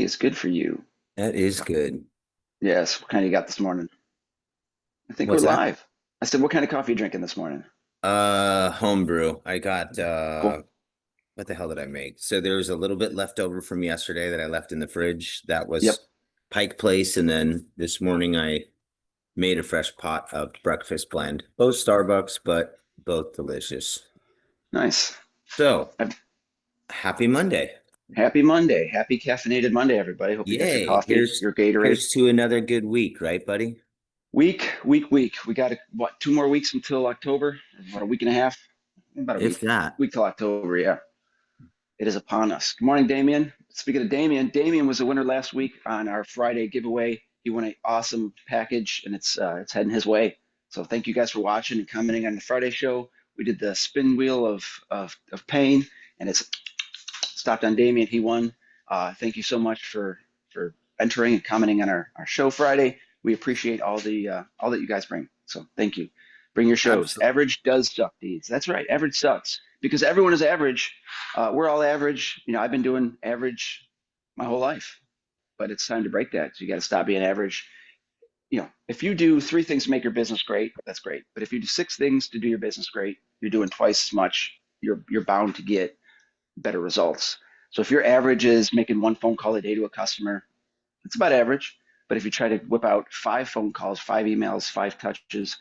is good for you. That is good. Yes. What kind you got this morning? I think we're What's that? live. I said, what kind of coffee you drinking this morning? Homebrew. I got Cool. what the hell did I make? So there was a little bit left over from yesterday that I left in the fridge. That Yep. was Pike Place, and then this morning I made a fresh pot of breakfast blend. Both Starbucks, but both delicious. Nice. So, Hap- happy Monday. Happy Monday. Happy caffeinated Monday, everybody. Hope you got your Yay. coffee, your Gatorade. Here's to another good week, right, buddy? Week. We got what, 2 more weeks until October? About a week and a half? About a If week. that. Week till October, yeah. It is upon us. Good morning, Damien. Speaking of Damien was the winner last week on our Friday giveaway. He won an awesome package, and it's heading his way. So thank you guys for watching and commenting on the Friday show. We did the spin wheel of pain, and it's stopped on Damien. He won. Thank you so much for entering and commenting on our show Friday. We appreciate all that you guys bring. So thank you. Bring your shows. Absolutely. Average does suck, Deeds. That's right. Average sucks because everyone is average. We're all average. I've been doing average my whole life, but it's time to break that. So you got to stop being average. If you do three things to make your business great, that's great. But if you do six things to do your business great, you're doing twice as much. You're bound to get better results. So if your average is making one phone call a day to a customer, it's about average. But if you try to whip out five phone calls, five emails, five touches,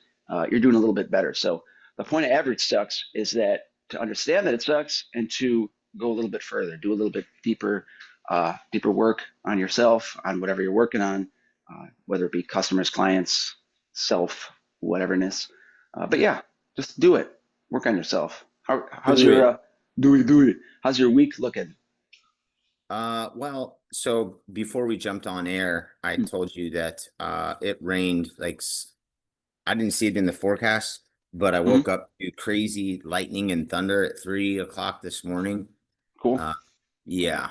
you're doing a little bit better. So the point of average sucks is that to understand that it sucks and to go a little bit further, do a little bit deeper work on yourself, on whatever you're working on, whether it be customers, clients, self, whateverness. But yeah, just do it. Work on yourself. How's Do your it. do it? How's your week looking? Well, so before we jumped on air, I told you that it rained I didn't see it in the forecast, but I Mm-hmm. woke up to crazy lightning and thunder at 3 o'clock this morning. Cool. Uh yeah.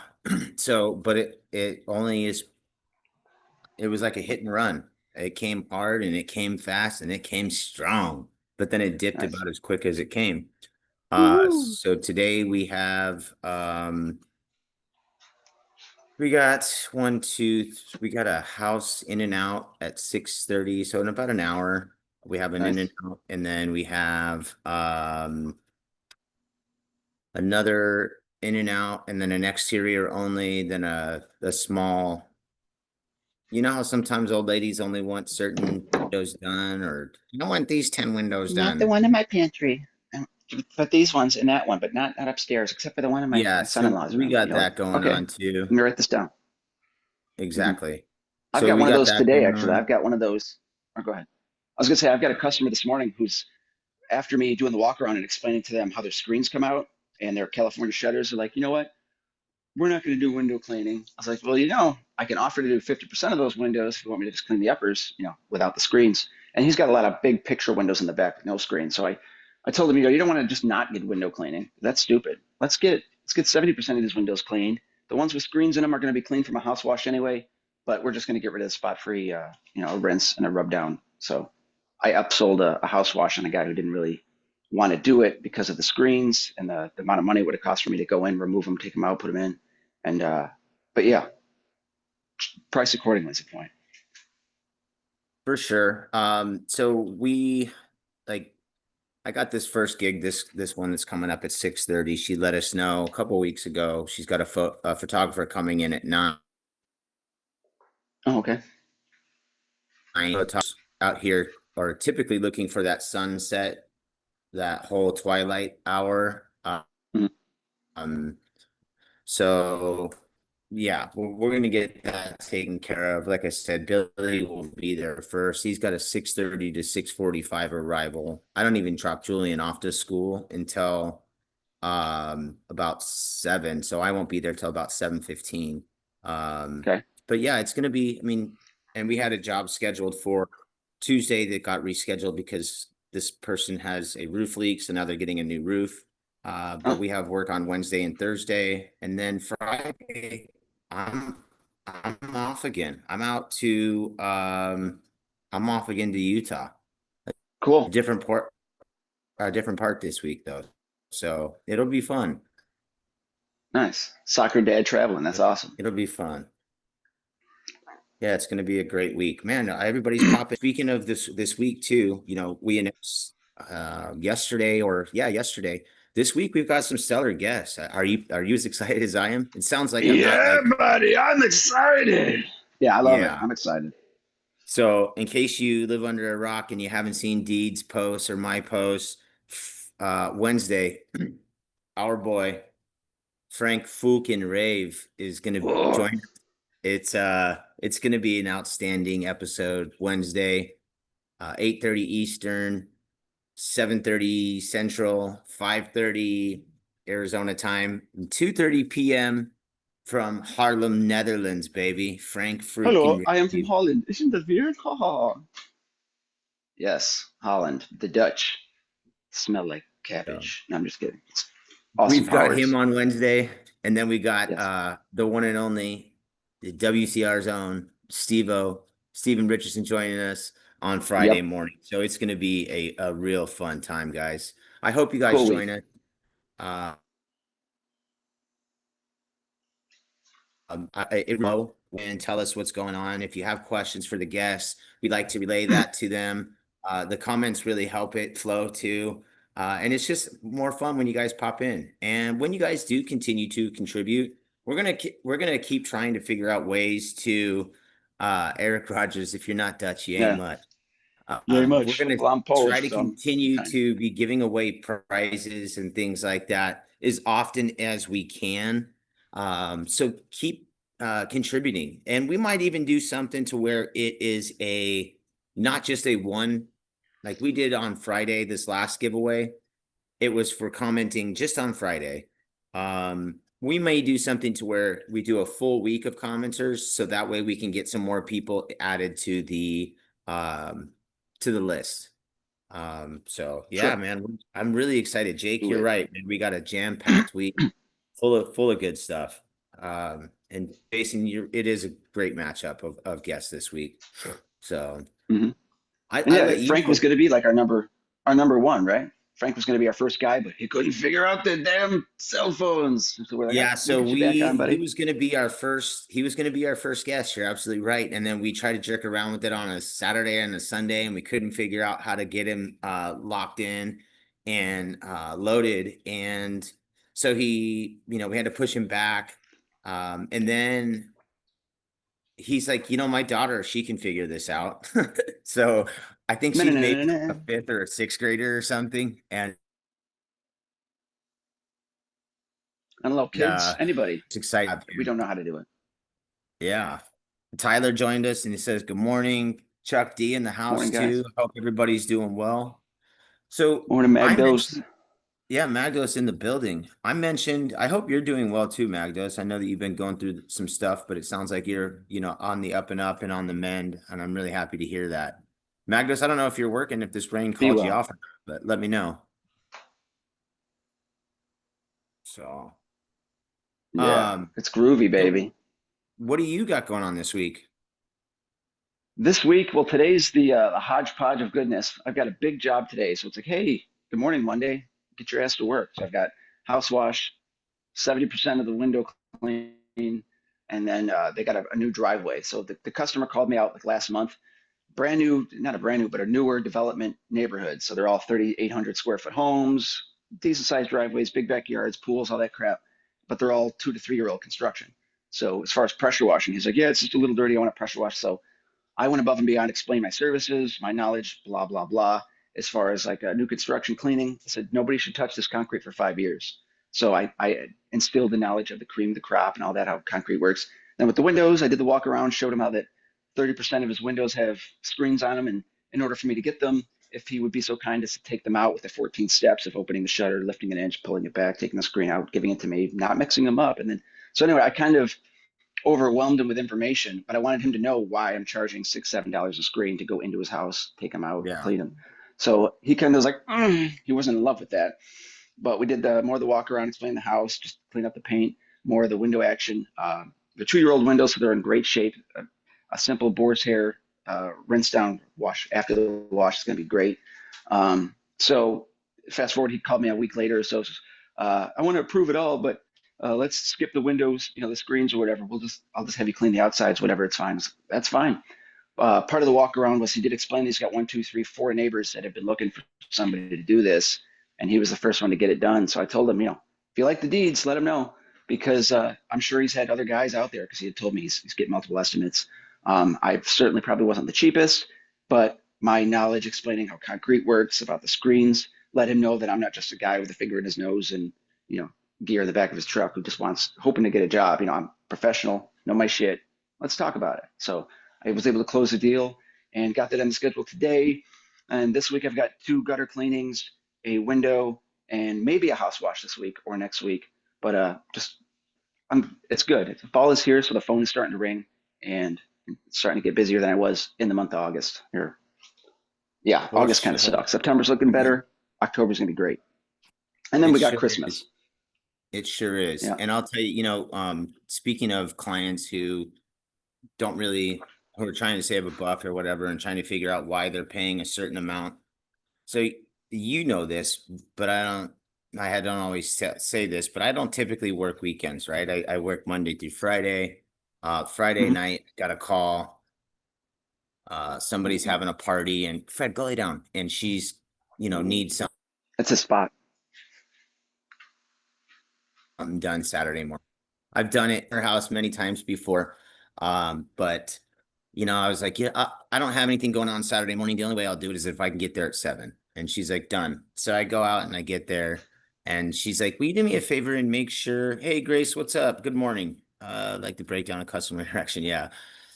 So, but it was like a hit and run. It came hard and it came fast and it came strong, but then it dipped Nice. about as quick as it came. Woohoo. So today we got we got a house in and out at 6:30. So in about an hour, we have an in and Nice. out, and then we have another in and out, and then an exterior only, then a small, you know how sometimes old ladies only want certain windows done, or I want these 10 windows Not the done. one in my pantry, but these ones and that one, but not upstairs, except for the one in my, Yeah, my so son-in-law's we room. got that going Okay, on too. let me write this down. Hmm. Exactly. I've So got we one of got those that today, going actually. on. I've got one of those. Oh, go ahead. I was gonna say I've got a customer this morning who's after me doing the walk around and explaining to them how their screens come out and their California shutters are like, you know what? We're not going to do window cleaning. I was like, well, I can offer to do 50% of those windows if you want me to just clean the uppers, without the screens. And he's got a lot of big picture windows in the back with no screen. So I told him, you don't want to just not get window cleaning. That's stupid. Let's get 70% of these windows cleaned. The ones with screens in them are going to be cleaned from a house wash anyway, but we're just going to get rid of the spot free, a rinse and a rub down. So I upsold a house wash on a guy who didn't really want to do it because of the screens and the amount of money it would have cost for me to go in, remove them, take them out, put them in. And but yeah, price accordingly is the point. For sure. So we like I got this first gig, this one that's coming up at 6:30. She let us know a couple weeks ago. She's got a photographer coming in at 9. Oh, okay. Photographers out here are typically looking for that sunset, that whole twilight hour. Mhm. Um, so yeah, we're gonna get that taken care of. Like I said, Billy will be there first. He's got a 6:30 to 6:45 arrival. I don't even drop Julian off to school until about 7, so I won't be there till about 7:15. Okay. But yeah, it's gonna be, I mean, and we had a job scheduled for Tuesday that got rescheduled because this person has a roof leak, so now they're getting a new roof. But Oh, we have work on Wednesday and Thursday, and then Friday, I'm I'm off again. I'm off again to Utah. cool. Different part different part this week though. So it'll be fun. Nice. Soccer dad traveling. That's awesome. It'll be fun. Yeah, it's going to be a great week, man. Everybody's popping. Speaking of this week too, we announced yesterday, or yeah, yesterday. This week we've got some stellar guests. Are you as excited as I am? It sounds like I'm not Yeah, like, buddy, I'm excited. Yeah, I love it. yeah. I'm excited. So, in case you live under a rock and you haven't seen Deed's posts or my posts, Wednesday, our boy Frank Fook and Rave is going to Oh, join. It's going to be an outstanding episode Wednesday, 8:30 Eastern, 7:30 Central, 5:30 Arizona time, and 2:30 p.m. from Haarlem, Netherlands, baby. Frank Fook hello, and I am from Rave. Holland. Isn't that weird? Ha ha. Yes, Holland. The Dutch smell like So, cabbage. No, I'm just kidding. It's Austin we've got him Powers. on Wednesday, and then we got Yes. the one and only the WCR's own Steven Richardson joining us on Friday Yep. morning. So it's going to be a real fun time, guys. I hope you guys Cool week. join us. Uh, low and tell us what's going on. If you have questions for the guests, we'd like to relay that to them. The comments really help it flow too. And it's just more fun when you guys pop in. And when you guys do continue to contribute, we're gonna keep trying to figure out ways to Eric Rogers, if you're not Dutch, you ain't Yeah. much. Very We're much. going to Well, I'm try Polish, to so I'm continue kind of. to be giving away prizes and things like that as often as we can. So keep contributing, and we might even do something to where it is a not just a one like we did on Friday. This last giveaway, it was for commenting just on Friday. We may do something to where we do a full week of commenters, so that way we can get some more people added um, to the list. So yeah, Sure. man, I'm really excited. Jake, Do you're it. right, man. We got a jam-packed week full of good stuff. And Jason, it is a great matchup of guests this week. So Hmm. I, And I yeah, let you Frank was go. going to be like our number one, right? Frank was going to be our first guy, but he couldn't figure out the damn cell phones. So we're like, ah, Yeah, we'll so get you back on, he buddy. was going to be our first guest. You're absolutely right. And then we tried to jerk around with it on a Saturday and a Sunday, and we couldn't figure out how to get him locked in and loaded. And so we had to push him back. And then he's like, my daughter, she can figure this out. So I think she's maybe a And fifth or a sixth grader or something. And hello, kids, anybody. it's exciting. We don't know how to do it. Yeah. Tyler joined us and he says, Good morning. Chuck D in the house Morning, too. guys. Hope everybody's doing well. So Morning, I Magdos. mentioned, yeah, Magdos in the building. I hope you're doing well too, Magdos. I know that you've been going through some stuff, but it sounds like you're, on the up and up and on the mend. And I'm really happy to hear that. Magdos, I don't know if you're working, if this rain Be called you well. off, but let me know. So, Yeah, um, it's groovy, so baby. what do you got going on this week? This week, well, today's the hodgepodge of goodness. I've got a big job today, so it's like, hey, good morning, Monday. Get your ass to work. So I've got house wash, 70% of the window clean, and then they got a new driveway. So the customer called me out like last month. Brand new, not a brand new, but a newer development neighborhood. So they're all 3,800 square foot homes, decent sized driveways, big backyards, pools, all that crap. But they're all 2 to 3 year old construction. So as far as pressure washing, he's like, yeah, it's just a little dirty. I want to pressure wash. So I went above and beyond, explained my services, my knowledge, blah, blah, blah. As far as like new construction cleaning, I said nobody should touch this concrete for 5 years. So I instilled the knowledge of the cream of the crop and all that, how concrete works. Then with the windows, I did the walk around, showed him how that 30% of his windows have screens on them. And in order for me to get them, if he would be so kind as to take them out with the 14 steps of opening the shutter, lifting an inch, pulling it back, taking the screen out, giving it to me, not mixing them up. And then, so anyway, I kind of overwhelmed him with information, but I wanted him to know why I'm charging $6, $7 a screen to go into his house, take him out, Yeah. clean him. So he kind of was like, he wasn't in love with that. But we did the more of the walk around, explain the house, just clean up the paint, more of the window action. The 2 year old windows, so they're in great shape. A simple boar's hair rinse down wash after the wash is going to be great. So fast forward, he called me a week later. So I want to approve it all, but Let's skip the windows, the screens or whatever. I'll just have you clean the outsides, whatever. It's fine. That's fine. Part of the walk around was he did explain he's got one, two, three, four neighbors that have been looking for somebody to do this, and he was the first one to get it done. So I told him, if you like the deeds, let him know because I'm sure he's had other guys out there because he had told me he's getting multiple estimates. I certainly probably wasn't the cheapest, but my knowledge explaining how concrete works about the screens let him know that I'm not just a guy with a finger in his nose and you know gear in the back of his truck who just wants hoping to get a job. I'm professional, know my shit. Let's talk about it. So I was able to close the deal and got that on the schedule today. And this week I've got two gutter cleanings, a window, and maybe a house wash this week or next week. But just it's good. Fall is here, so the phone is starting to ring, and it's starting to get busier than I was in the month of August. Here, yeah, For August kind of sure. sucks. September's looking better. October's gonna be great, and then It we got sure Christmas. is. It sure is. Yeah, And I'll tell you, speaking of clients who don't really, who are trying to save a buck or whatever and trying to figure out why they're paying a certain amount. So you know this, but don't always say this, but I don't typically work weekends, right? I work Monday through Friday. Friday hmm night, got a call. Somebody's having a party and Fred, go lay down. And she's, needs that's a spot. something done Saturday morning. I've done it in her house many times before. But I was like, yeah, I don't have anything going on Saturday morning. The only way I'll do it is if I can get there at 7. And she's like, done. So I go out and I get there and she's like, will you do me a favor and make sure, hey, Grace, what's up? Good morning. I'd like to break down a customer interaction. Yeah.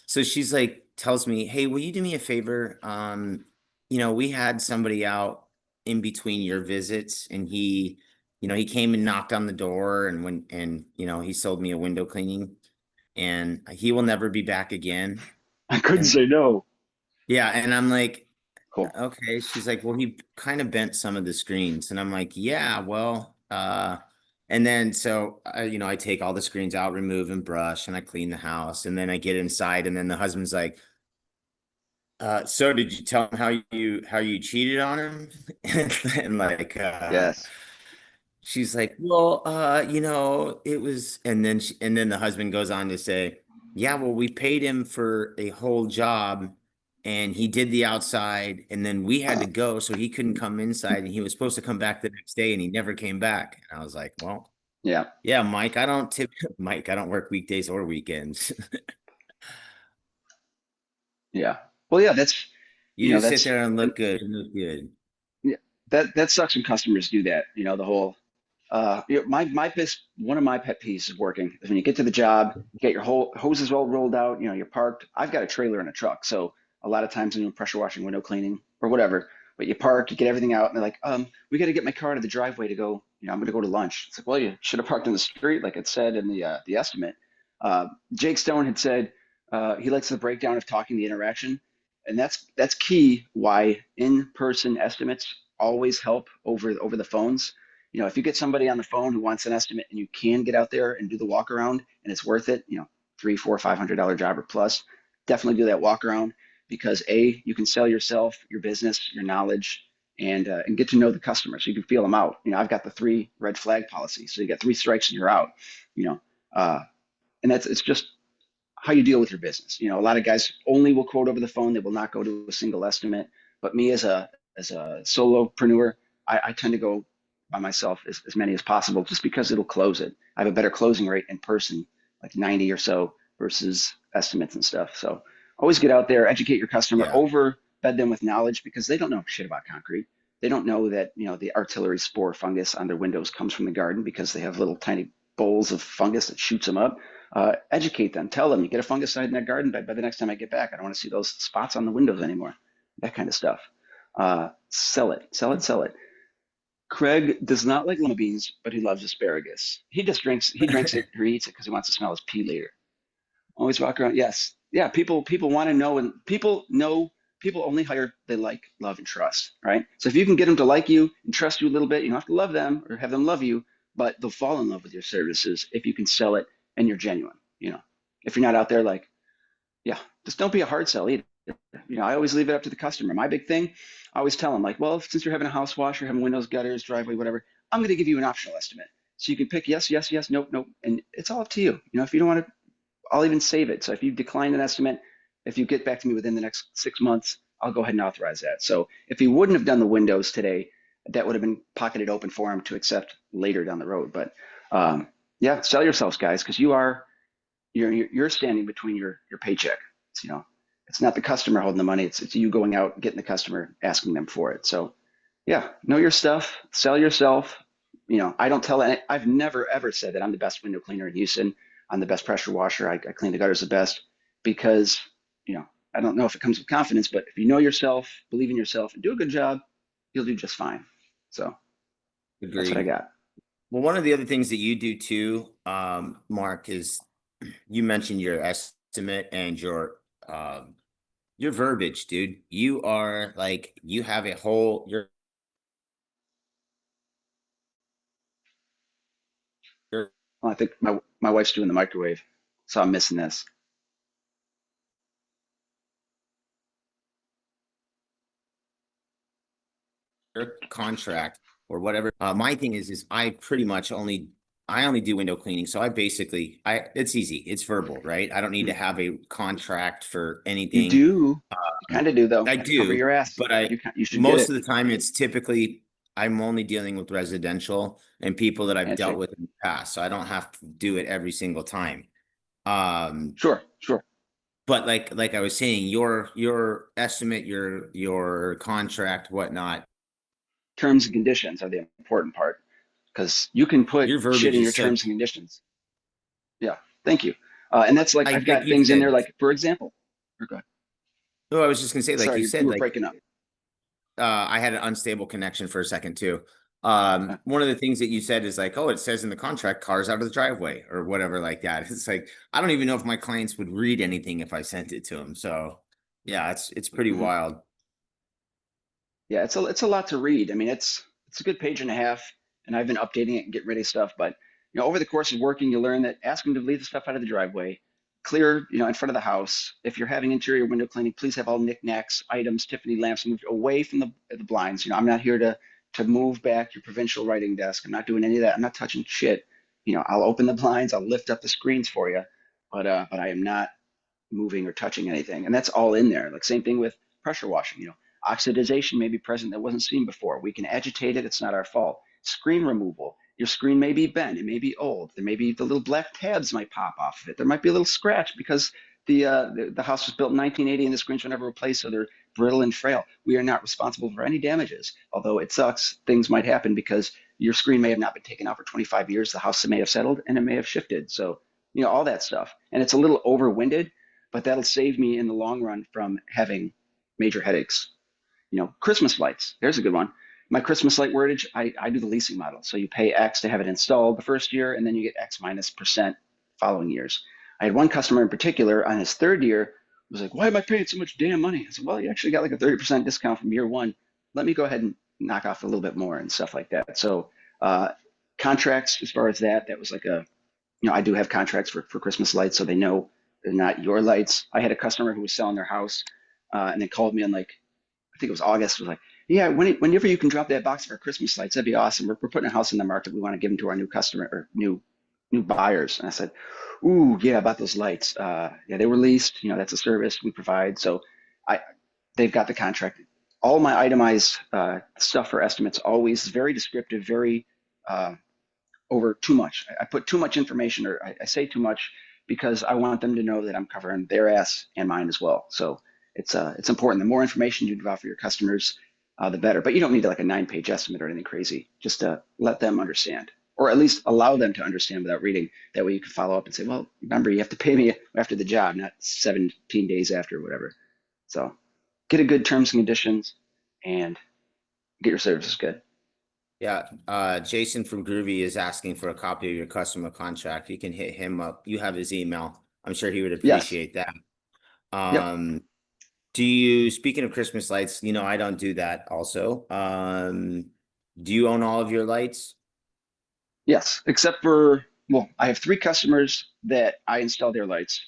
So she's like, tells me, hey, will you do me a favor? We had somebody out in between your visits and he came and knocked on the door and he sold me a window cleaning and he will never be back again. I couldn't And say no. yeah, and I'm like, Cool. okay. She's like, well, he kind of bent some of the screens. And I'm like, yeah, well, and then so I take all the screens out, remove and brush, and I clean the house. And then I get inside, and then the husband's like, so did you tell him how you cheated on him? And like Yes. she's like, well, it was, and then the husband goes on to say, yeah, well, we paid him for a whole job and he did the outside and then we had to go, so he couldn't come inside and he was supposed to come back the next day and he never came back. And I was like, well, Yeah. yeah, Mike, I don't work weekdays or weekends. Yeah. Well, yeah. That's You just sit that's there and look good. You look good. yeah, that sucks when customers do that. The whole my best one of my pet peeves is working is when you get to the job, you get your whole hoses all rolled out, you're parked. I've got a trailer and a truck, so a lot of times I'm doing pressure washing, window cleaning, or whatever. But you park, you get everything out, and they're like, we got to get my car to the driveway to go. I'm going to go to lunch. It's like, well, you should have parked in the street, like it said in the estimate. Jake Stone had said he likes the breakdown of talking, the interaction, and that's key. Why in-person estimates always help over the phones. If you get somebody on the phone who wants an estimate and you can get out there and do the walk around and it's worth it, three, four, $500 job or plus, definitely do that walk around because you can sell yourself, your business, your knowledge, and get to know the customer so you can feel them out. I've got the 3 red flag policy, so you got 3 strikes and you're out. You know, uh, and it's just how you deal with your business. A lot of guys only will quote over the phone; they will not go to a single estimate. But me as a solopreneur, I tend to go by myself as many as possible, just because it'll close it. I have a better closing rate in person, like 90 or so, versus estimates and stuff. So always get out there, educate your customer, Yeah. over bed them with knowledge because they don't know shit about concrete. They don't know that the artillery spore fungus on their windows comes from the garden because they have little tiny bowls of fungus that shoots them up. Educate them, tell them you get a fungicide in that garden by the next time I get back. I don't want to see those spots on the windows anymore. That kind of stuff. Sell it, sell it, sell it. Craig does not like lima beans, but he loves asparagus. He drinks it or eats it because he wants to smell his pee later. Always walk around. Yes. Yeah. People want to know, and people only hire they like, love, and trust. Right. So if you can get them to like you and trust you a little bit, you don't have to love them or have them love you, but they'll fall in love with your services if you can sell it and you're genuine. If you're not out there like, yeah, just don't be a hard sell either. I always leave it up to the customer. My big thing, I always tell them like, well, since you're having a house wash, you're having windows, gutters, driveway, whatever, I'm going to give you an optional estimate. So you can pick yes, yes, yes, nope, nope, and it's all up to you. If you don't want to, I'll even save it. So if you decline an estimate, if you get back to me within the next 6 months, I'll go ahead and authorize that. So if he wouldn't have done the windows today, that would have been pocketed open for him to accept later down the road. But um, yeah, sell yourselves, guys, because you're standing between your paycheck. It's, it's not the customer holding the money. It's you going out, getting the customer, asking them for it. So yeah, know your stuff, sell yourself. I don't tell any, I've never ever said that I'm the best window cleaner in Houston. I'm the best pressure washer. I clean the gutters the best because, you know, I don't know if it comes with confidence, but if you know yourself, believe in yourself, and do a good job, you'll do just fine. So that's what I Agreed. got. Well, one of the other things that you do too, Mark, is you mentioned your estimate and your verbiage, dude. You are like you have a whole your Well, I think my wife's doing the microwave, so I'm missing this. contract or whatever. My thing is I only do window cleaning. So it's easy. It's verbal, right? I don't need to have a contract for You anything. do, you Um, kind of do though. I Cover do, your ass. but I You should get most it. of the time I'm only dealing with residential and people that I've dealt Handshake. with in the past. So I don't have to do it every single time. Um, Sure, sure. but like I was saying, your estimate, your contract, whatnot, Terms and conditions are the important part because you can put your shit verbiage in your is terms and such conditions. Yeah, thank you. And that's like I I've like got you things in there, said. like for example. Or go ahead. No, I was just gonna say, like Sorry, you you said, were like breaking up. I had an unstable connection for a second too. Uh, One of the things that you said is like, oh, it says in the contract, cars out of the driveway or whatever like that. It's like I don't even know if my clients would read anything if I sent it to them. So yeah, it's pretty mhm. wild. Yeah, it's a lot to read. I mean, it's a good page and a half, and I've been updating it and getting rid of stuff. But over the course of working, you learn that ask them to leave the stuff out of the driveway, clear, in front of the house. If you're having interior window cleaning, please have all knickknacks, items, Tiffany lamps moved away from the blinds. I'm not here to move back your provincial writing desk. I'm not doing any of that. I'm not touching shit. I'll open the blinds, I'll lift up the screens for you, but I am not moving or touching anything. And that's all in there. Like same thing with pressure washing. Oxidization may be present that wasn't seen before. We can agitate it. It's not our fault. Screen removal. Your screen may be bent. It may be old. There may be the little black tabs might pop off of it. There might be a little scratch because the house was built in 1980 and the screens were never replaced, so they're brittle and frail. We are not responsible for any damages. Although it sucks, things might happen because your screen may have not been taken out for 25 years. The house may have settled and it may have shifted. So all that stuff. And it's a little overwinded, but that'll save me in the long run from having major headaches. Christmas lights. There's a good one. My Christmas light wordage, I do the leasing model. So you pay X to have it installed the first year, and then you get X minus percent following years. I had one customer in particular on his third year was like, why am I paying so much damn money? I said, well, you actually got like a 30% discount from year one. Let me go ahead and knock off a little bit more and stuff like that. So uh, contracts, as far as that was like I do have contracts for Christmas lights, so they know they're not your lights. I had a customer who was selling their house, and they called me on like I think it was August. Was like, yeah, whenever you can drop that box of our Christmas lights, that'd be awesome. We're putting a house in the market. We want to give them to our new customer or new buyers. And I said, ooh, yeah, about those lights. Yeah, they were leased. That's a service we provide. So I they've got the contract. All my itemized stuff for estimates always very descriptive, very uh, over too much. I put too much information or I say too much because I want them to know that I'm covering their ass and mine as well. So it's important. The more information you give out for your customers, the better. But you don't need like a 9-page estimate or anything crazy. Just to let them understand, or at least allow them to understand without reading. That way you can follow up and say, well, remember you have to pay me after the job, not 17 days after, or whatever. So get a good terms and conditions and get your services good. Yeah, Jason from Groovy is asking for a copy of your customer contract. You can hit him up. You have his email. I'm sure he would Yes. appreciate that. Yep. Um, speaking of Christmas lights, I don't do that also. Do you own all of your lights? Yes, except for, well, I have three customers that I install their lights.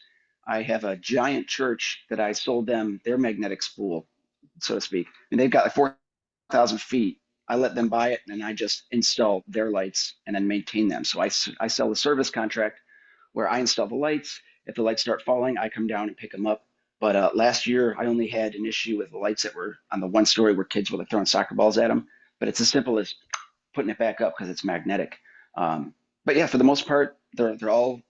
I have a giant church that I sold them their magnetic spool, so to speak, and they've got like 4,000 feet. I let them buy it and I just install their lights and then maintain them. So I sell a service contract where I install the lights. If the lights start falling, I come down and pick them up. But last year, I only had an issue with the lights that were on the one story where kids were like throwing soccer balls at them. But it's as simple as putting it back up because it's magnetic. But yeah, for the most part, they're all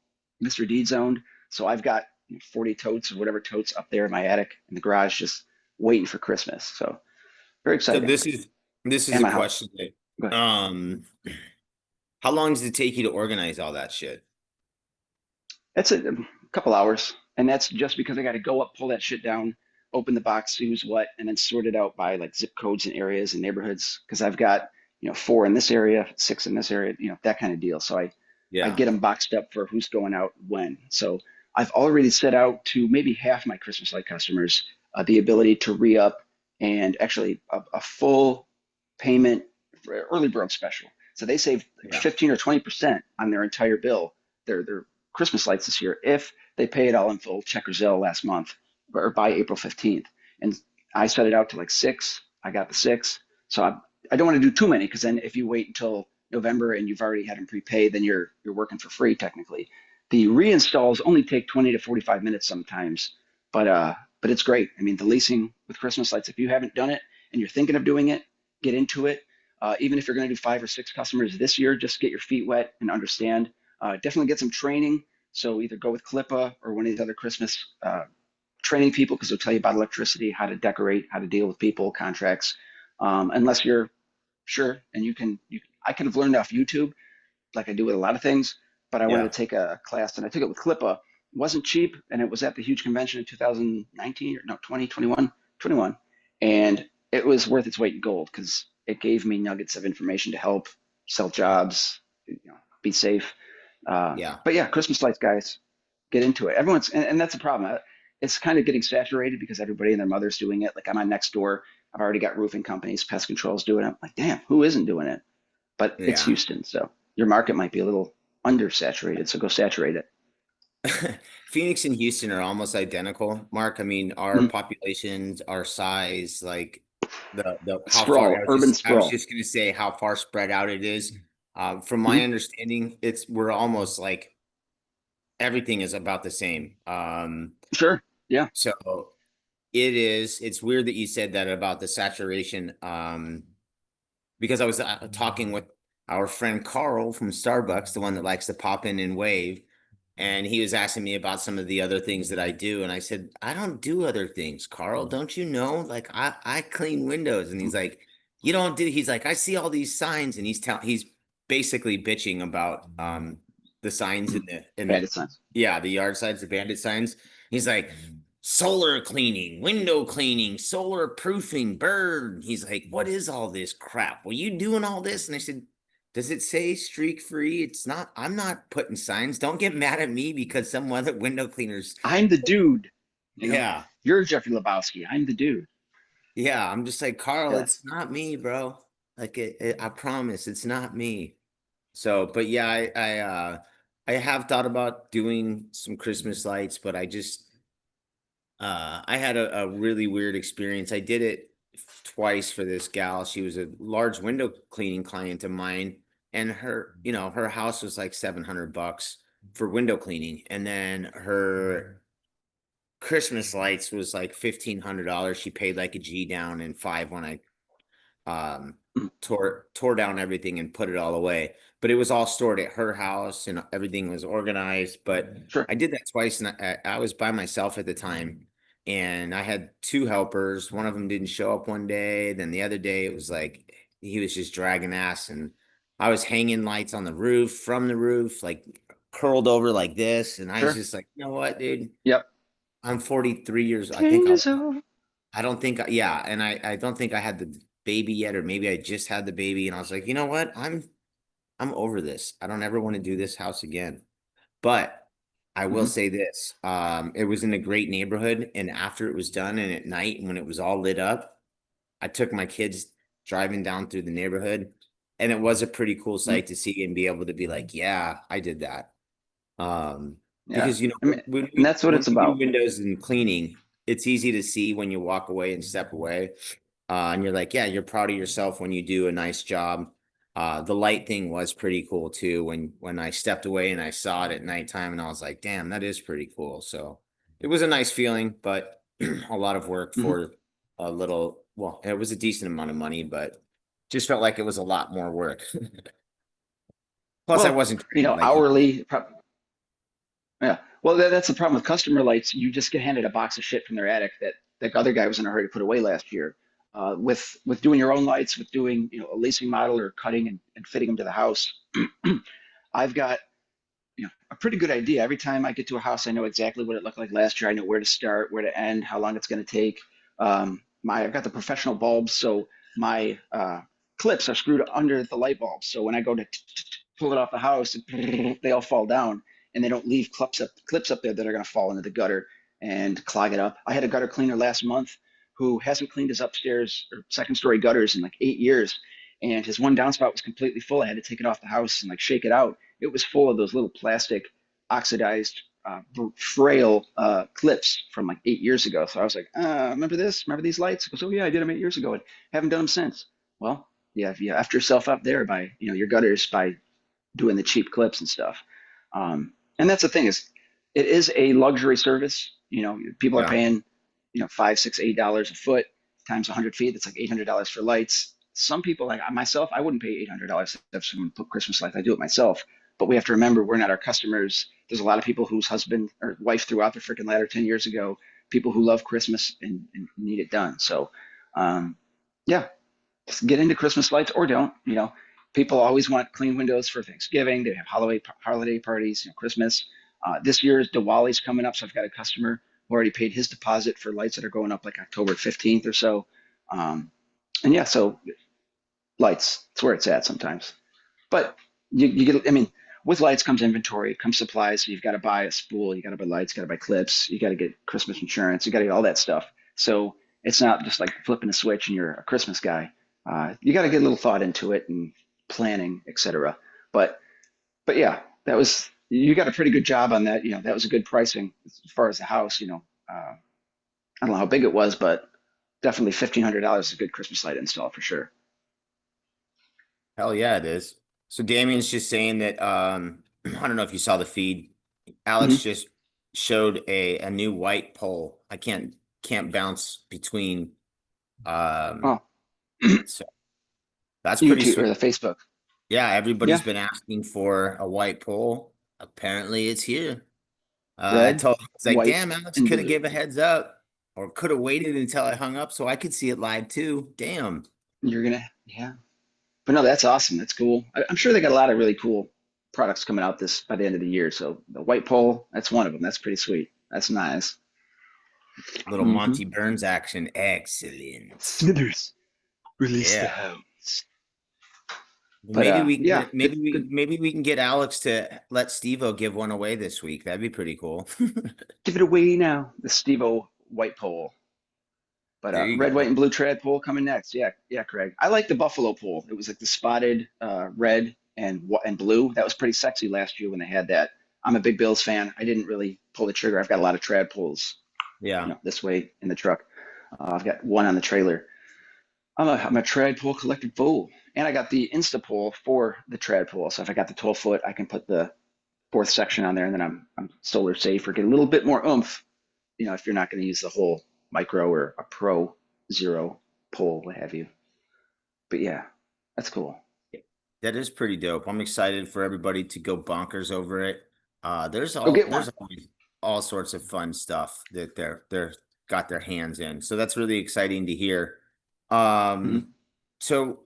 Mr. Deeds owned. So I've got 40 totes or whatever totes up there in my attic in the garage, just waiting for Christmas. So very So exciting. this is And a my house. question Go that ahead. how long does it take you to organize all that shit? That's a couple hours, and that's just because I got to go up, pull that shit down, open the box, see who's what, and then sort it out by like zip codes and areas and neighborhoods. Because I've got four in this area, six in this area, that kind of deal. So I Yeah. get them boxed up for who's going out when. So I've already set out to maybe half my Christmas light customers the ability to re up and actually a full payment for early bird special. So they save Yeah. 15 or 20% on their entire bill, their Christmas lights this year, if they pay it all in full, check or Zelle last month or by April 15th. And I set it out to like six. I got the six. So I don't want to do too many because then if you wait until November and you've already had them prepaid, then you're working for free technically. The reinstalls only take 20 to 45 minutes sometimes, but it's great. I mean, the leasing with Christmas lights, if you haven't done it and you're thinking of doing it, get into it. Even if you're going to do five or six customers this year, just get your feet wet and understand. Definitely get some training. So either go with Clippa or one of these other Christmas training people because they'll tell you about electricity, how to decorate, how to deal with people, contracts. Unless you're sure, and I could have learned off YouTube like I do with a lot of things, but I wanted Yeah. to take a class and I took it with Clippa. It wasn't cheap, and it was at the huge convention in 2019 or no 2021, 21, and it was worth its weight in gold because it gave me nuggets of information to help sell jobs, be safe. Yeah. But yeah, Christmas lights, guys, get into it. And that's a problem. It's kind of getting saturated because everybody and their mother's doing it. Like I'm on next door. I've already got roofing companies, pest controls doing it. I'm like, damn, who isn't doing it? But it's Yeah. Houston, so your market might be a little undersaturated. So go saturate it. Phoenix and Houston are almost identical, Mark. I mean, our Mhm. populations, our size, like the how far Sprawl, urban I was sprawl. just gonna say how far spread out it is. From my Mhm. understanding, we're almost like everything is about the same. Sure. Yeah. So it's weird that you said that about the saturation. Because I was talking with our friend Carl from Starbucks, the one that likes to pop in and wave. And he was asking me about some of the other things that I do. And I said, I don't do other things, Carl. Don't you know? Like I clean windows. And he's like, you don't do, he's like, I see all these signs. And he's basically bitching about the signs Mhm. in the Bandit signs. yeah, the yard signs, the bandit signs. He's like, solar cleaning, window cleaning, solar proofing, bird. He's like, what is all this crap? Were you doing all this? And I said, does it say streak free? It's not, I'm not putting signs. Don't get mad at me because some other window cleaners. I'm the dude. You know, Yeah. you're Jeffrey Lebowski. I'm the dude. Yeah. I'm just like, Carl, Yeah. it's not me, bro. Like I promise it's not me. So, but yeah, I have thought about doing some Christmas lights, but I had a really weird experience. I did it twice for this gal. She was a large window cleaning client of mine, and her house was like $700 for window cleaning, and then her Christmas lights was like $1,500. She paid like a G down and five when I Mhm. tore down everything and put it all away. But it was all stored at her house and everything was organized. But Sure. I did that twice, and I was by myself at the time, and I had two helpers. One of them didn't show up one day. Then the other day, it was like he was just dragging ass, and I was hanging lights on the roof from the roof, like curled over like this. And I was Sure. just like, you know what, dude? Yep. I'm 43 years. I think King is over. I don't think, yeah, and I don't think I had the baby yet, or maybe I just had the baby, and I was like, you know what, I'm over this. I don't ever want to do this house again. But I will Mhm. say this, it was in a great neighborhood, and after it was done, and at night when it was all lit up, I took my kids driving down through the neighborhood, and it was a pretty cool Mhm. sight to see and be able to be like, yeah, I did that. Um, Yeah. because I mean, when and that's what when it's we do about. windows and cleaning, it's easy to see when you walk away and step away. And you're like, yeah, you're proud of yourself when you do a nice job. The light thing was pretty cool too. When I stepped away and I saw it at nighttime, and I was like, damn, that is pretty cool. So it was a nice feeling, but a lot of work Hmm. for a little. Well, it was a decent amount of money, but just felt like it was a lot more work. Plus, I Well, wasn't trained like you. hourly. Yeah. Well, that's the problem with customer lights. You just get handed a box of shit from their attic that that other guy was in a hurry to put away last year. With doing your own lights, with doing a leasing model or cutting and fitting them to the house, I've got a pretty good idea. Every time I get to a house, I know exactly what it looked like last year. I know where to start, where to end, how long it's going to take. I've got the professional bulbs, so my clips are screwed under the light bulbs. So when I go to pull it off the house, they all fall down, and they don't leave clips up there that are going to fall into the gutter and clog it up. I had a gutter cleaner last month who hasn't cleaned his upstairs or second story gutters in like 8 years, and his one downspout was completely full. I had to take it off the house and like shake it out. It was full of those little plastic oxidized frail clips from like 8 years ago. So I was like, remember this? Remember these lights? He goes, oh yeah, I did them 8 years ago and haven't done them since. Well, yeah, if you effed yourself up there by your gutters by doing the cheap clips and stuff. And that's the thing is, it is a luxury service. People are Yeah. paying, $5, $6, $8 a foot times 100 feet. That's like $800 for lights. Some people, like myself, I wouldn't pay $800 to have someone put Christmas lights. I do it myself. But we have to remember we're not our customers. There's a lot of people whose husband or wife threw out their freaking ladder 10 years ago. People who love Christmas and need it done. So, yeah, just get into Christmas lights or don't. People always want clean windows for Thanksgiving. They have holiday parties, Christmas. This year's Diwali's coming up, so I've got a customer who already paid his deposit for lights that are going up like October 15th or so. Um, and yeah, so lights, it's where it's at sometimes. But you get, I mean, with lights comes inventory, comes supplies. So you've got to buy a spool, you got to buy lights, got to buy clips, you got to get Christmas insurance, you got to get all that stuff. So it's not just like flipping a switch and you're a Christmas guy. You got to get a little thought into it and planning, etc. But but yeah, that was you got a pretty good job on that. That was a good pricing as far as the house. I don't know how big it was, but definitely $1,500 is a good Christmas light install for sure. Hell yeah, it is. So Damien's just saying that I don't know if you saw the feed. Alex Hmm. just showed a new white pole. I can't bounce between Oh, so that's pretty YouTube sweet. or the Facebook. Yeah, everybody's Yeah, been asking for a white pole. Apparently it's here. I red, told it's like, white, damn, Alex and could have blue. gave a heads up or could have waited until I hung up so I could see it live too. Damn. Yeah. But no, that's awesome. That's cool. I'm sure they got a lot of really cool products coming out this by the end of the year. So the white pole, that's one of them. That's pretty sweet. That's nice. Little Hmm. Monty Burns action. Excellent. Smithers, release the Yeah. hounds. Well, But maybe we can yeah, get good, good. maybe we can get Alex to let Steve-O give one away this week. That'd be pretty cool. Give it away now. The Steve-O white pole. But There you red, white, go. and blue trad pole coming next. Yeah, yeah, Craig. I like the buffalo pole. It was like the spotted red and blue. That was pretty sexy last year when they had that. I'm a big Bills fan. I didn't really pull the trigger. I've got a lot of trad poles, Yeah. this way in the truck. I've got one on the trailer. I'm a trad pole collector fool, and I got the Insta pole for the trad pole. So if I got the 12 foot, I can put the fourth section on there, and then I'm solar safe or get a little bit more oomph. If you're not going to use the whole micro or a pro zero pole, what have you. But yeah, that's cool. That is pretty dope. I'm excited for everybody to go bonkers over it. Go get There's one. always all sorts of fun stuff that they're got their hands in. So that's really exciting to hear. Mhm. So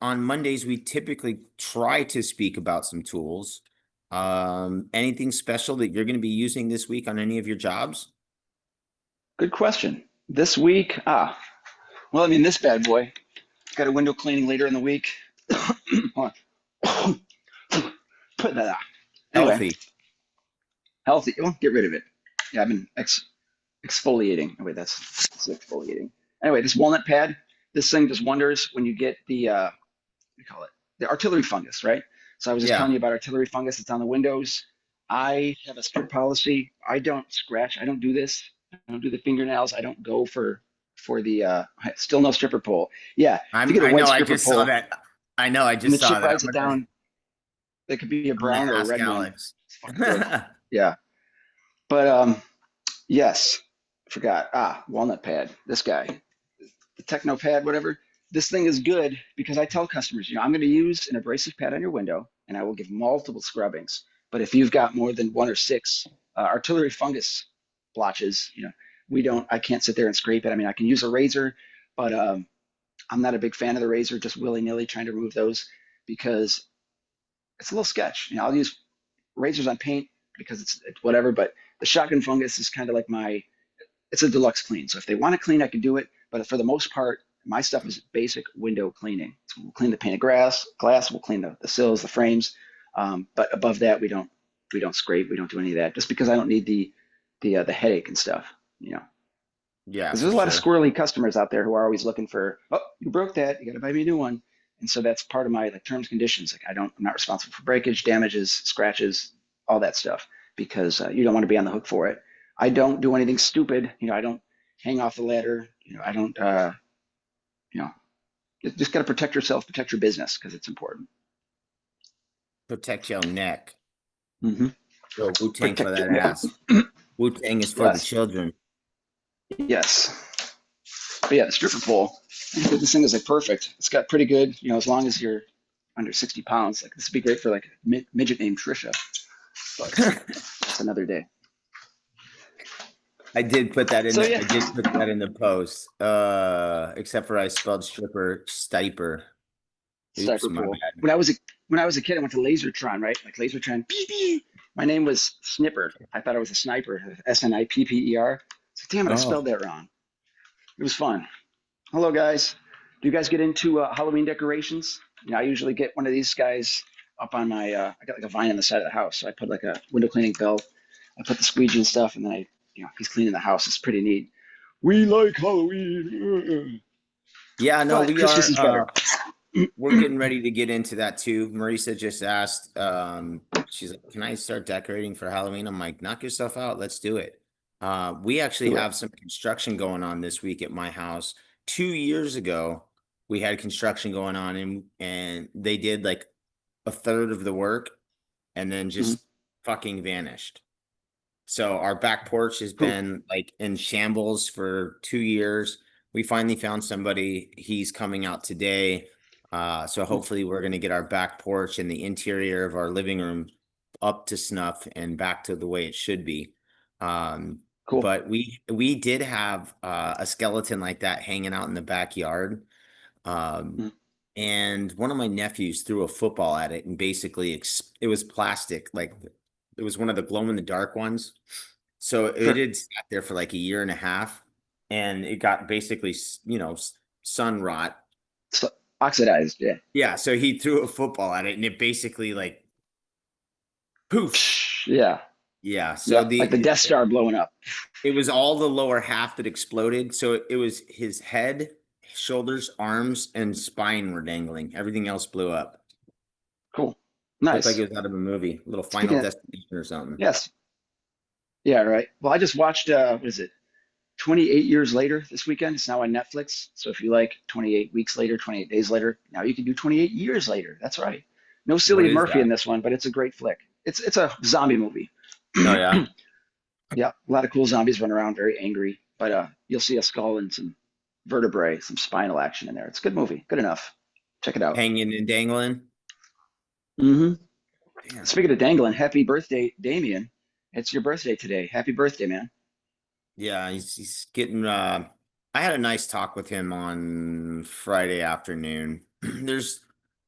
on Mondays we typically try to speak about some tools. Anything special that you're going to be using this week on any of your jobs? Good question. This week, well, I mean, this bad boy got a window cleaning later in the week. Hold on. Put that out. Anyway, Healthy. healthy. Well, get rid of it. Yeah, I've been exfoliating. Oh, wait, that's exfoliating. Anyway, this walnut pad, this thing does wonders when you get the what do you call it? The artillery fungus, right? So I was just Yeah. telling you about artillery fungus. It's on the windows. I have a strict policy. I don't scratch. I don't do this. I don't do the fingernails. I don't go for. for the still no stripper pole. Yeah, if you get a I white know, I stripper just saw pole that. I know, I and the just saw chick that. rides it down, it could be a I'm gonna brown or a ask red one. Alex. It's fucking good. Yeah, but yes, forgot. Walnut pad. This guy, the Techno pad, whatever. This thing is good because I tell customers, I'm going to use an abrasive pad on your window, and I will give multiple scrubbings. But if you've got more than one or six artillery fungus blotches, we don't. I can't sit there and scrape it. I mean, I can use a razor, but I'm not a big fan of the razor, just willy nilly trying to remove those because it's a little sketch. I'll use razors on paint because it's whatever. But the shotgun fungus is kind of like it's a deluxe clean. So if they want to clean, I can do it. But for the most part, my stuff is basic window cleaning. So we'll clean the painted glass. We'll clean the sills, the frames. But above that, we don't scrape. We don't do any of that. Just because I don't need the headache and stuff. Yeah, Because for there's a lot of sure. squirrely customers out there who are always looking for, oh, you broke that, you got to buy me a new one. And so that's part of my like terms and conditions. Like I'm not responsible for breakage, damages, scratches, all that stuff because you don't want to be on the hook for it. I don't do anything stupid. I don't hang off the ladder. I don't. You know, you just got to protect yourself, protect your business because it's important. Protect your neck. Hmm. Yo, Wu-Tang for Protect that your neck. ass. Wu-Tang is for the Yes, children. yes. But yeah, the stripper pole. This thing is like perfect. It's got pretty good. As long as you're under 60 pounds, like this would be great for like a midget named Trisha. But that's another day. I did put that in So the yeah, I did put that in the post. Except for I spelled stripper stiper. Oops, sniper my pool. bad. When I was a kid, I went to Lasertron, right? Like Lasertron. Beep, beep. My name was Snipper. I thought I was a sniper. Snipper. So damn it, I Oh, spelled that wrong. It was fun. Hello guys. Do you guys get into Halloween decorations? I usually get one of these guys up on my. I got like a vine on the side of the house, so I put like a window cleaning belt. I put the squeegee and stuff, and then he's cleaning the house. It's pretty neat. We like Halloween, yeah, no, but we Christmas are is better. we're getting ready to get into that too. Marisa just asked, she's like, "Can I start decorating for Halloween?" I'm like, "Knock yourself out, let's do it." We actually Do it. have some construction going on this week at my house. 2 years ago, we had construction going on and they did like a third of the work and then Mhm. just fucking vanished. So our back porch has Cool. been like in shambles for 2 years. We finally found somebody. He's coming out today. So Cool. hopefully we're going to get our back porch and the interior of our living room up to snuff and back to the way it should be. Cool. But we did have a skeleton like that hanging out in the backyard. Um, Mhm. and one of my nephews threw a football at it and basically it was plastic, like it was one of the glow in the dark ones. So it Sure. had sat there for like a year and a half and it got basically, sun rot. So, oxidized. Yeah. Yeah. So he threw a football at it and it basically like poof. Yeah. Yeah. So Yep. Like the Death Star blowing up. it was all the lower half that exploded. So it was his head, shoulders, arms, and spine were dangling. Everything else blew up. Cool. Looked like Nice. it was out of a movie, a little Final Speaking of, Destination or something. yes. Yeah. Right. Well, I just watched. What is it? 28 years later this weekend. It's now on Netflix. So if you like 28 weeks later, 28 days later, now you can do 28 years later. That's right. No What Cillian is Murphy in that? this one, but it's a great flick. It's a zombie movie. Oh yeah, Yeah, a lot of cool zombies run around, very angry. But you'll see a skull and some vertebrae, some spinal action in there. It's a good movie. Good enough. Check it out. hanging and dangling. Hmm. Damn. Speaking of dangling, happy birthday, Damien. It's your birthday today. Happy birthday, man. Yeah, he's getting. I had a nice talk with him on Friday afternoon. There's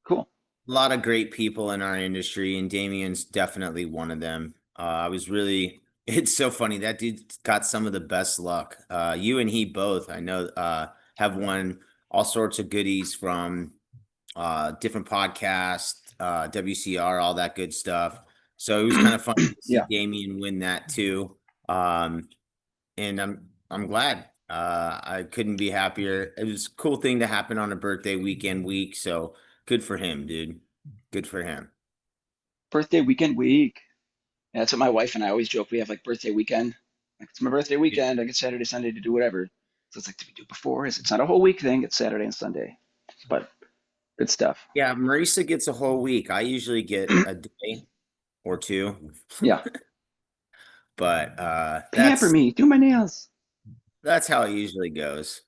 Cool. a lot of great people in our industry, and Damien's definitely one of them. I was really. It's so funny that dude's got some of the best luck. You and he both, I know, have won all sorts of goodies from different podcasts, WCR, all that good stuff. So it was kind of fun to see Yeah. Damien win that too. Um, and I'm glad. I couldn't be happier. It was a cool thing to happen on a birthday week. So good for him, dude. Good for him. Birthday weekend week. Yeah, that's what my wife and I always joke. We have like birthday weekend. Like it's my birthday Yeah. weekend. I get Saturday, Sunday to do whatever. So it's like, do we do it before? It's not a whole week thing. It's Saturday and Sunday, but good stuff. Yeah, Marisa gets a whole week. I usually get a day or two, Yeah. but Pamper me, do my nails. that's how it usually goes.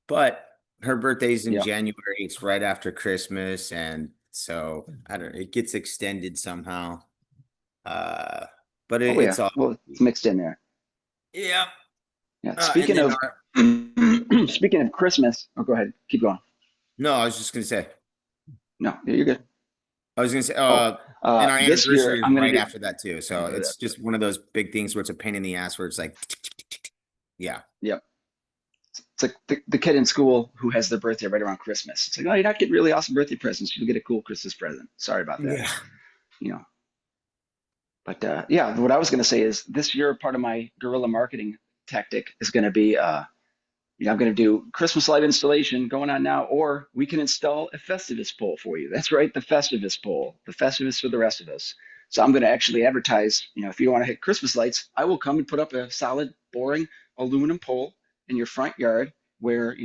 But her birthday's in Yeah. January. It's right after Christmas, and so I don't. It gets extended somehow. Uh, but Oh it's yeah. all Well, it's mixed in there. yeah. Yeah. And Speaking then of our speaking of Christmas, oh, go ahead. Keep going. no, I was just gonna say. No, you're good. I was gonna say. Oh, And our this year anniversary is I'm gonna right do after that too. So right it's after. just one of those big things where it's a pain in the ass. Where it's like, yeah, Yep. It's like the kid in school who has their birthday right around Christmas. It's like, oh, you're not getting really awesome birthday presents. You'll get a cool Christmas present. Sorry about that. yeah, You know. But yeah, what I was going to say is this year, part of my guerrilla marketing tactic is going to be I'm going to do Christmas light installation going on now, or we can install a Festivus pole for you. That's right, the Festivus pole, the Festivus for the rest of us. So I'm going to actually advertise, if you want to hit Christmas lights, I will come and put up a solid, boring aluminum pole in your front yard where,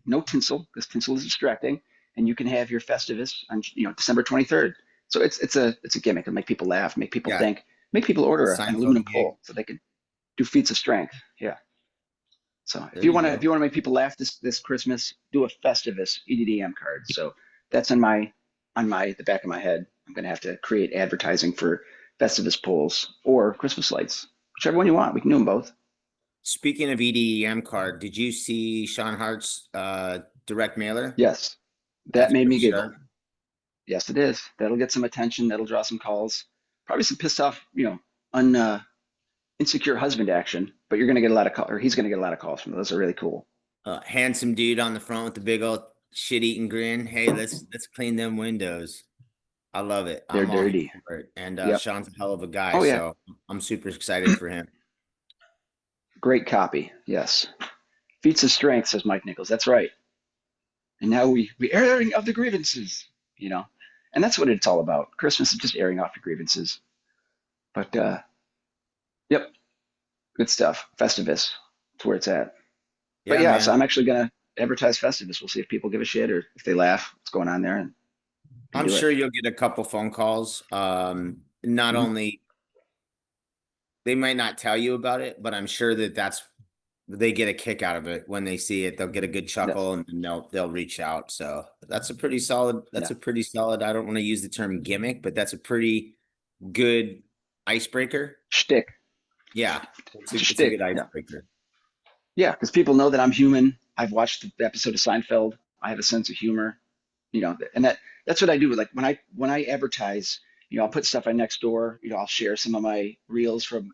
no tinsel, because tinsel is distracting, and you can have your Festivus on, December 23rd. So it's a gimmick. It'll make people laugh, make people yeah. think, make people order an Seinfeld aluminum gig. pole so they can do feats of strength. Yeah. So if There you you want to if go. you want to make people laugh this Christmas, do a Festivus EDDM card. So that's on my the back of my head. I'm gonna have to create advertising for Festivus poles or Christmas lights, whichever one you want. We can do them both. Speaking of EDEM card, did you see Sean Hart's direct mailer? Yes, that That's made pretty me giggle. sharp. Yes, it is. That'll get some attention. That'll draw some calls. Probably some pissed off, un insecure husband action. But you're gonna get a lot of call, or he's gonna get a lot of calls from those. Are really cool. Handsome dude on the front with the big old shit eating grin. Hey, let's clean them windows. I love it. They're I'm all here dirty. for it. And Yep. Sean's a hell of a guy, Oh yeah. so I'm super excited for him. Great copy. Yes. Feats of strength, says Mike Nichols. That's right. And now we airing of the grievances, you know, and that's what it's all about. Christmas is just airing off your grievances. But yep, good stuff. Festivus, that's where it's at. But Yeah, yeah, so man. I'm actually gonna advertise Festivus. We'll see if people give a shit or if they laugh. What's going on there, and I'm do it. sure you'll get a couple phone calls. Not Mhm. only they might not tell you about it, but I'm sure that's they get a kick out of it when they see it. They'll get a good Yes. chuckle and then they'll reach out. So that's a pretty solid. That's Yeah. a pretty solid. I don't want to use the term gimmick, but that's a pretty good icebreaker. Shtick. Yeah, it's a Shtick. good Yeah. icebreaker. Yeah. Because people know that I'm human. I've watched the episode of Seinfeld. I have a sense of humor. And that's what I do. Like when I advertise, I'll put stuff on next door. I'll share some of my reels from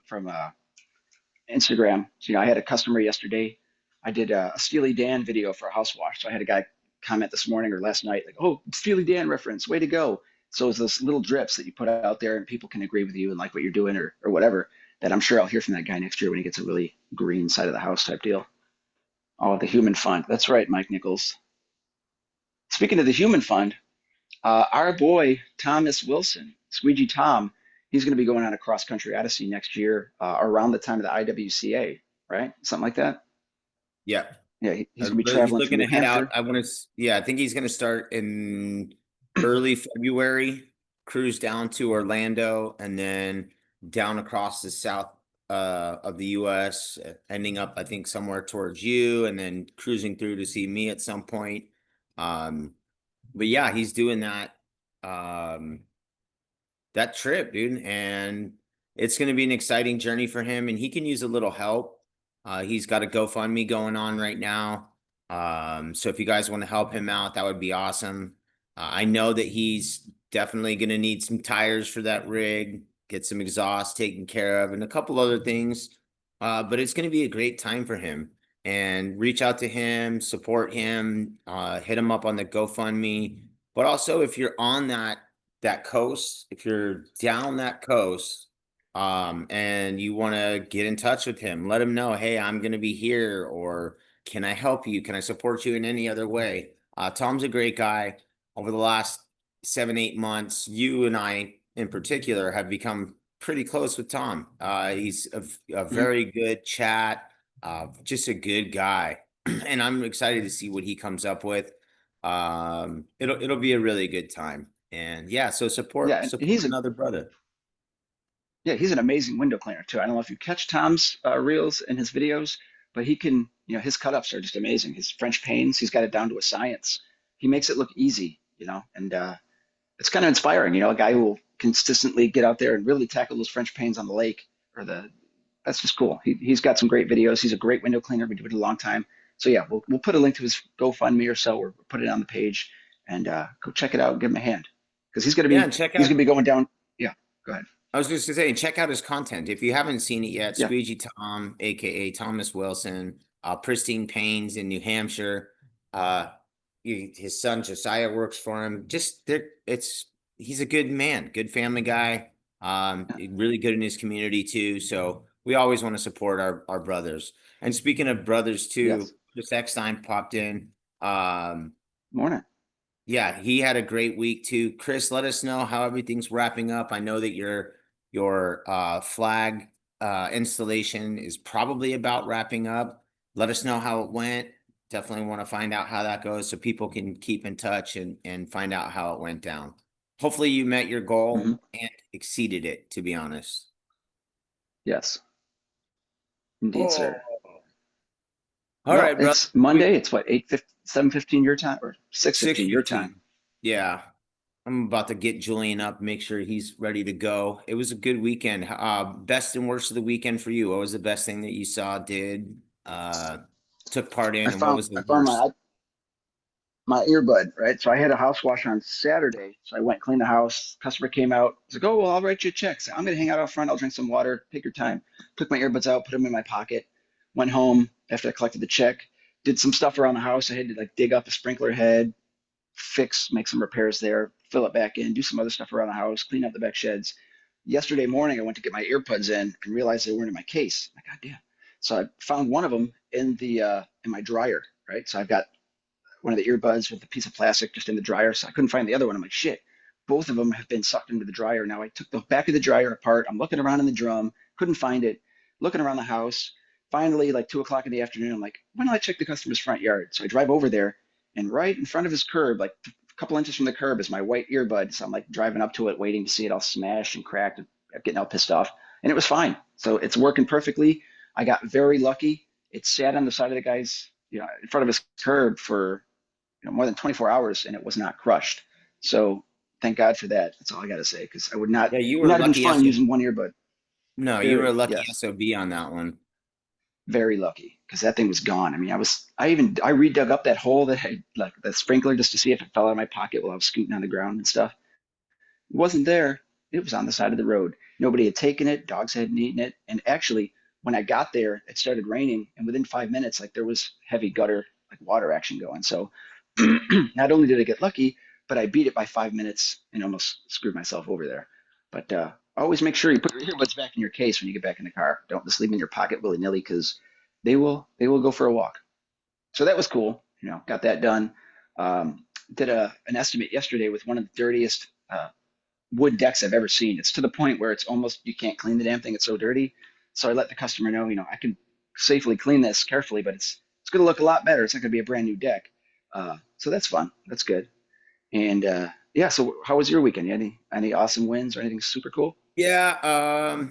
Instagram. So, I had a customer yesterday. I did a Steely Dan video for a house wash. So I had a guy comment this morning or last night, like, "Oh, Steely Dan reference, way to go!" So it's those little drips that you put out there, and people can agree with you and like what you're doing or whatever. That I'm sure I'll hear from that guy next year when he gets a really green side of the house type deal. Oh, the human fund. That's right, Mike Nichols. Speaking of the human fund, our boy Thomas Wilson, Squeegee Tom, he's going to be going on a cross country odyssey next year around the time of the IWCA, right? Something like that. Yeah. Yeah, he's going to be He's traveling from looking New to head out. Hampshire. I want to, yeah, I think he's going to start in early February, cruise down to Orlando, and then down across the south of the US, ending up, I think, somewhere towards you, and then cruising through to see me at some point. But yeah, he's doing that. Um, that trip, dude. And it's going to be an exciting journey for him. And he can use a little help. He's got a GoFundMe going on right now. So if you guys want to help him out, that would be awesome. I know that he's definitely going to need some tires for that rig, get some exhaust taken care of, and a couple other things. But it's going to be a great time for him. And reach out to him, support him, hit him up on the GoFundMe. But also, if you're on that coast, if you're down that coast, and you want to get in touch with him, let him know, hey, I'm going to be here, or can I help you? Can I support you in any other way? Tom's a great guy. Over the last 7, 8 months, you and I in particular have become pretty close with Tom. He's a Mhm. very good chat, just a good guy. and I'm excited to see what he comes up with. It'll be a really good time. And yeah, so Yeah, support and support another brother. he's an amazing window cleaner too. I don't know if you catch Tom's reels and his videos, but he can, his cutups are just amazing. His French panes, he's got it down to a science. He makes it look easy, and it's kind of inspiring, a guy who will consistently get out there and really tackle those French panes on the lake or the that's just cool. He's got some great videos. He's a great window cleaner. Been doing it a long time. So yeah, we'll put a link to his GoFundMe or so, or put it on the page, and go check it out and give him a hand because Yeah, and check he's out gonna be going down. Yeah, go ahead. I was just gonna say, check out his content. If you haven't seen it yet, Yeah. Squeegee Tom, aka Thomas Wilson, Pristine Pains in New Hampshire. Uh, his son Josiah works for him. Just there, it's he's a good man, good family guy. Yeah. Really good in his community too. So we always want to support our brothers. And speaking of brothers too, Yes. Chris Eckstein popped in. Um, Morning. yeah, he had a great week too. Chris, let us know how everything's wrapping up. I know that your flag installation is probably about wrapping up. Let us know how it went. Definitely want to find out how that goes so people can keep in touch and find out how it went down. Hopefully you met your Hmm. goal and exceeded it, to be honest. Yes, indeed, Oh, sir. all Well, right, brother. it's Monday. It's what 8:50, 7:15 your time, or 6:15 your time. 6:15. Yeah. I'm about to get Julian up, make sure he's ready to go. It was a good weekend. Best and worst of the weekend for you. What was the best thing that you saw, did, took part I in, and what found was the I found worst? my earbud, right? So I had a house wash on Saturday. So I went clean the house. Customer came out. I was like, oh, well, I'll write you a check. So I'm going to hang out out front. I'll drink some water. Take your time. Took my earbuds out, put them in my pocket. Went home after I collected the check. Did some stuff around the house. I had to like dig up a sprinkler head, make some repairs there, fill it back in, do some other stuff around the house, clean up the back sheds. Yesterday morning, I went to get my earbuds in and realized they weren't in my case. I'm like, God damn. So I found one of them in my dryer, right? So I've got one of the earbuds with a piece of plastic just in the dryer. So I couldn't find the other one. I'm like, shit, both of them have been sucked into the dryer. Now I took the back of the dryer apart. I'm looking around in the drum, couldn't find it, looking around the house. Finally, like 2 o'clock in the afternoon, I'm like, why don't I check the customer's front yard? So I drive over there, and right in front of his curb, like a couple inches from the curb, is my white earbud. So I'm like driving up to it, waiting to see it all smashed and cracked, and getting all pissed off. And it was fine. So it's working perfectly. I got very lucky. It sat on the side of the guy's, in front of his curb for more than 24 hours and it was not crushed. So thank God for that. That's all I got to say because I would not Yeah, you would were not have been lucky fun SOB. using one earbud. No, you were a Very lucky yes, SOB on that one. very lucky because that thing was gone. I mean, I redug up that hole that had like the sprinkler just to see if it fell out of my pocket while I was scooting on the ground and stuff. It wasn't there. It was on the side of the road. Nobody had taken it. Dogs hadn't eaten it. And actually, when I got there, it started raining, and within 5 minutes, like there was heavy gutter, like water action going. So not only did I get lucky, but I beat it by 5 minutes and almost screwed myself over there. But always make sure you put your earbuds back in your case when you get back in the car. Don't just leave them in your pocket willy nilly because they will go for a walk. So that was cool. Got that done. Did an estimate yesterday with one of the dirtiest wood decks I've ever seen. It's to the point where it's almost you can't clean the damn thing. It's so dirty. So I let the customer know, I can safely clean this carefully, but it's going to look a lot better. It's not going to be a brand new deck. So that's fun. That's good. And yeah. So how was your weekend? Any awesome wins or anything super cool? Yeah,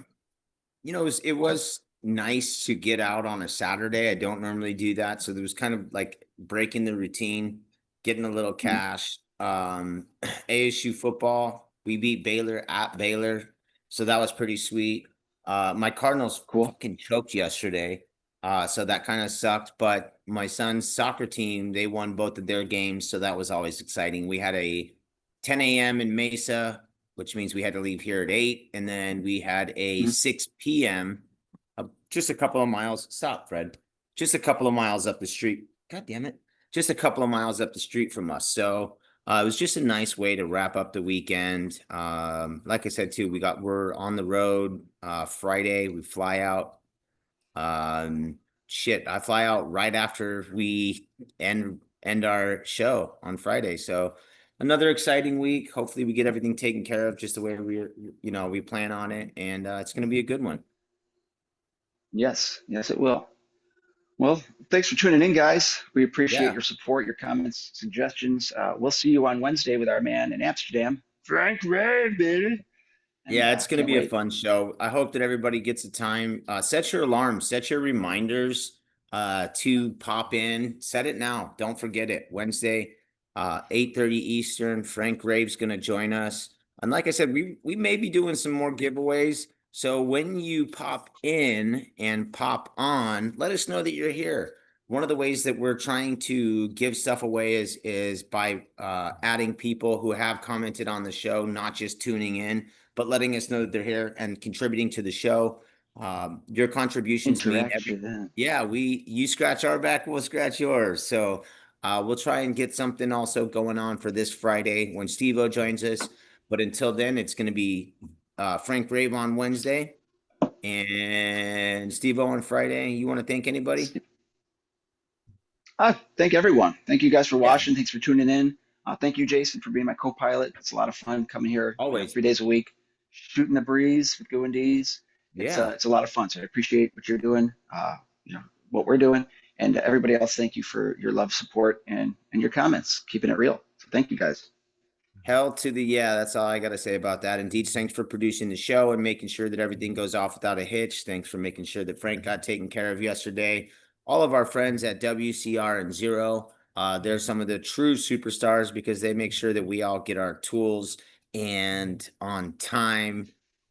it was nice to get out on a Saturday. I don't normally do that, so there was kind of like breaking the routine, getting a little Mhm. cash. ASU football, we beat Baylor at Baylor, so that was pretty sweet. My Cardinals Cool. fucking choked yesterday, so that kind of sucked. But my son's soccer team, they won both of their games, so that was always exciting. We had a 10 a.m. in Mesa, which means we had to leave here at 8. And then we had a Mhm. 6 p.m. Just a couple of miles. Stop, Fred. Just a couple of miles up the street. God damn it. Just a couple of miles up the street from us. So it was just a nice way to wrap up the weekend. Like I said, too, we're on the road Friday. We fly out. Shit, I fly out right after we end our show on Friday. So another exciting week. Hopefully we get everything taken care of just the way we plan on it. And it's gonna be a good one. Yes. Yes, it will. Well, thanks for tuning in, guys. We appreciate Yeah. your support, your comments, suggestions. We'll see you on Wednesday with our man in Amsterdam, Frank Ray, baby. And Yeah, it's going to can't be a wait. fun show. I hope that everybody gets a time. Set your alarms, set your reminders to pop in. Set it now. Don't forget it. Wednesday, 8:30 Eastern. Frank Rave's going to join us. And like I said, we may be doing some more giveaways. So when you pop in and pop on, let us know that you're here. One of the ways that we're trying to give stuff away is by adding people who have commented on the show, not just tuning in but letting us know that they're here and contributing to the show. Your contributions mean every, Interaction. yeah, you scratch our back, we'll scratch yours. So we'll try and get something also going on for this Friday when Steve-O joins us. But until then, it's going to be Frank Rave on Wednesday and Steve-O on Friday. You want to thank anybody? Thank everyone. Thank you guys for Yeah, watching. Thanks for tuning in. Thank you, Jason, for being my co-pilot. It's a lot of fun coming here, always. 3 days a week, shooting the breeze with Goo and Deeds. Yeah. It's a lot of fun. So I appreciate what you're doing, you know, what we're doing, and everybody else. Thank you for your love, support, and your comments, keeping it real. So thank you guys. Hell to the yeah, that's all I got to say about that. Indeed, thanks for producing the show and making sure that everything goes off without a hitch. Thanks for making sure that Frank got taken care of yesterday. All of our friends at WCR and Zero, they're some of the true superstars because they make sure that we all get our tools and on time.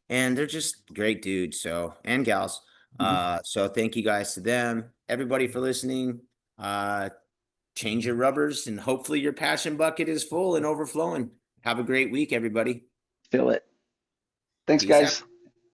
And they're just great dudes, so and gals. Mhm. So thank you guys to them, everybody for listening. Change your rubbers, and hopefully your passion bucket is full and overflowing. Have a great week, everybody. Feel it. Thanks, Peace out. guys.